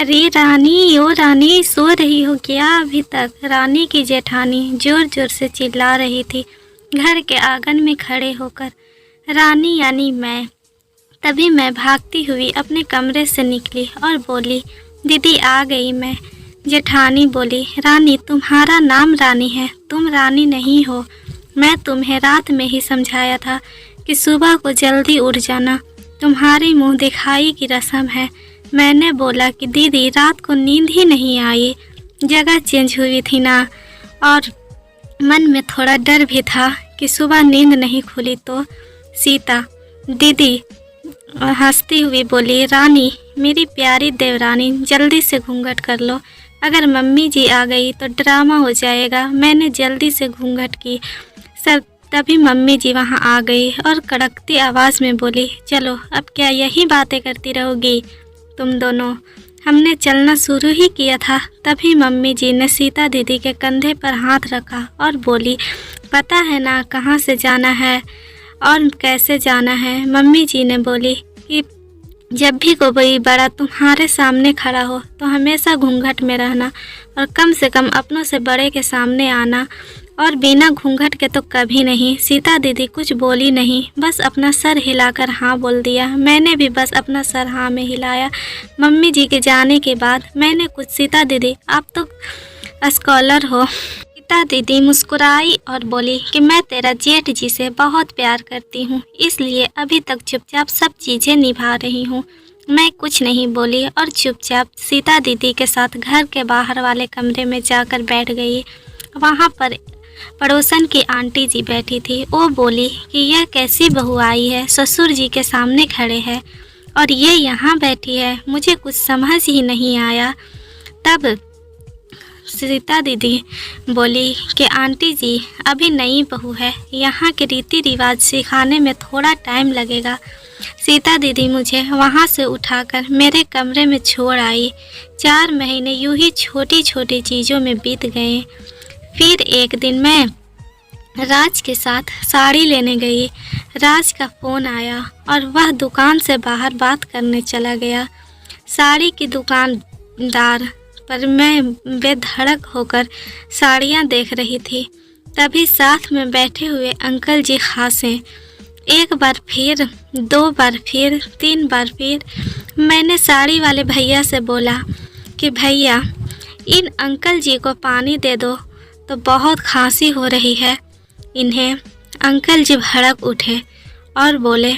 अरे रानी, ओ रानी, सो रही हो क्या अभी तक? रानी की जेठानी जोर जोर से चिल्ला रही थी घर के आंगन में खड़े होकर। रानी यानी मैं। तभी मैं भागती हुई अपने कमरे से निकली और बोली, दीदी आ गई मैं। जेठानी बोली, रानी तुम्हारा नाम रानी है, तुम रानी नहीं हो। मैं तुम्हें रात में ही समझाया था कि सुबह को जल्दी उठ जाना, तुम्हारी मुंह दिखाई की रस्म है। मैंने बोला कि दीदी रात को नींद ही नहीं आई, जगह चेंज हुई थी ना, और मन में थोड़ा डर भी था कि सुबह नींद नहीं खुली तो। सीता दीदी हंसती हुई बोली, रानी मेरी प्यारी देवरानी जल्दी से घूंघट कर लो, अगर मम्मी जी आ गई तो ड्रामा हो जाएगा। मैंने जल्दी से घूंघट की सर, तभी मम्मी जी वहाँ आ गई और कड़कती आवाज़ में बोली, चलो अब क्या यही बातें करती रहोगी तुम दोनों? हमने चलना शुरू ही किया था। तभी मम्मी जी ने सीता दीदी के कंधे पर हाथ रखा और बोली, पता है ना कहाँ से जाना है और कैसे जाना है? मम्मी जी ने बोली कि जब भी कोई बड़ा तुम्हारे सामने खड़ा हो तो हमेशा घूंघट में रहना और कम से कम अपनों से बड़े के सामने आना, और बिना घूंघट के तो कभी नहीं। सीता दीदी कुछ बोली नहीं, बस अपना सर हिलाकर हाँ बोल दिया। मैंने भी बस अपना सर हाँ में हिलाया। मम्मी जी के जाने के बाद मैंने कुछ, सीता दीदी आप तो स्कॉलर हो। सीता दीदी मुस्कुराई और बोली कि मैं तेरा जेठ जी से बहुत प्यार करती हूँ, इसलिए अभी तक चुपचाप सब चीज़ें निभा रही हूँ। मैं कुछ नहीं बोली और चुपचाप सीता दीदी के साथ घर के बाहर वाले कमरे में जाकर बैठ गई। वहाँ पर पड़ोसन की आंटी जी बैठी थी। वो बोली कि यह कैसी बहू आई है, ससुर जी के सामने खड़े हैं और ये यहाँ बैठी है, मुझे कुछ समझ ही नहीं आया। तब सीता दीदी बोली कि आंटी जी अभी नई बहू है, यहाँ के रीति रिवाज सिखाने में थोड़ा टाइम लगेगा। सीता दीदी मुझे वहाँ से उठाकर मेरे कमरे में छोड़ आई। 4 महीने यूँ ही छोटी छोटी चीज़ों में बीत गए। फिर एक दिन मैं राज के साथ साड़ी लेने गई। राज का फ़ोन आया और वह दुकान से बाहर बात करने चला गया। साड़ी की दुकानदार पर मैं बेधड़क होकर साड़ियाँ देख रही थी। तभी साथ में बैठे हुए अंकल जी खांसे। एक बार फिर, 2 बार फिर, 3 बार फिर मैंने साड़ी वाले भैया से बोला कि भैया इन अंकल जी को पानी दे दो, तो बहुत खांसी हो रही है इन्हें। अंकल जी भड़क उठे और बोले,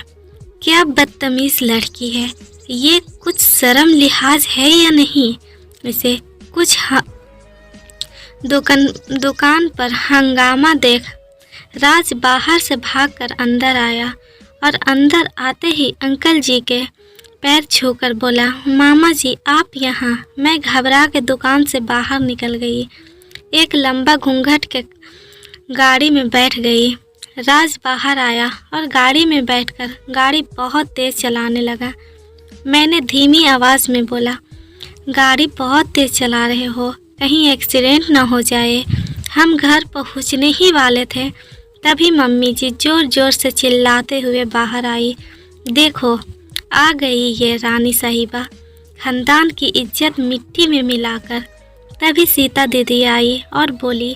क्या बदतमीज़ लड़की है, ये कुछ शर्म लिहाज है या नहीं इसे? कुछ दुकान पर हंगामा देख राज बाहर से भागकर अंदर आया और अंदर आते ही अंकल जी के पैर छूकर बोला, मामा जी आप यहाँ। मैं घबरा के दुकान से बाहर निकल गई, एक लंबा घूंघट के गाड़ी में बैठ गई। राज बाहर आया और गाड़ी में बैठकर गाड़ी बहुत तेज़ चलाने लगा। मैंने धीमी आवाज़ में बोला, गाड़ी बहुत तेज़ चला रहे हो, कहीं एक्सीडेंट ना हो जाए। हम घर पहुंचने ही वाले थे, तभी मम्मी जी ज़ोर ज़ोर से चिल्लाते हुए बाहर आई। देखो आ गई ये रानी साहिबा, खानदान की इज्जत मिट्टी में मिलाकर। तभी सीता दीदी आई और बोली,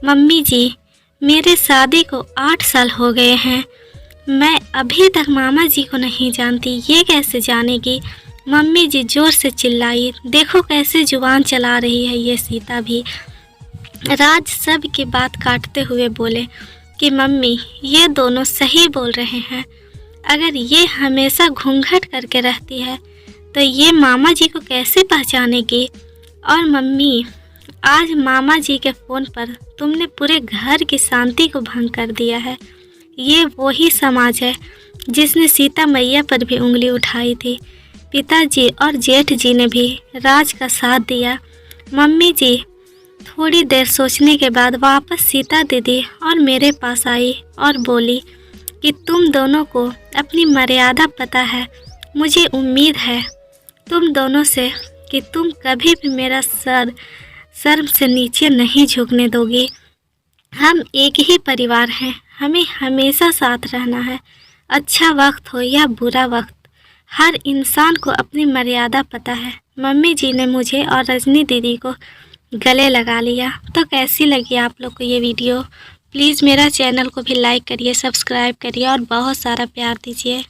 मम्मी जी मेरे शादी को 8 साल हो गए हैं, मैं अभी तक मामा जी को नहीं जानती, ये कैसे जानेगी? मम्मी जी ज़ोर से चिल्लाई। देखो कैसे जुबान चला रही है ये सीता भी। राज सब की बात काटते हुए बोले कि मम्मी ये दोनों सही बोल रहे हैं, अगर ये हमेशा घूंघट करके रहती है तो ये मामा जी को कैसे पहचानेगी? और मम्मी आज मामा जी के फ़ोन पर तुमने पूरे घर की शांति को भंग कर दिया है। ये वही समाज है जिसने सीता मैया पर भी उंगली उठाई थी। पिताजी और जेठ जी ने भी राज का साथ दिया। मम्मी जी थोड़ी देर सोचने के बाद वापस सीता दीदी और मेरे पास आई और बोली कि तुम दोनों को अपनी मर्यादा पता है। मुझे उम्मीद है तुम दोनों से कि तुम कभी भी मेरा सर शर्म से नीचे नहीं झुकने दोगी। हम एक ही परिवार हैं, हमें हमेशा साथ रहना है, अच्छा वक्त हो या बुरा वक्त। हर इंसान को अपनी मर्यादा पता है। मम्मी जी ने मुझे और रजनी दीदी को गले लगा लिया। तो कैसी लगी आप लोग को ये वीडियो? प्लीज़ मेरा चैनल को भी लाइक करिए, सब्सक्राइब करिए और बहुत सारा प्यार दीजिए।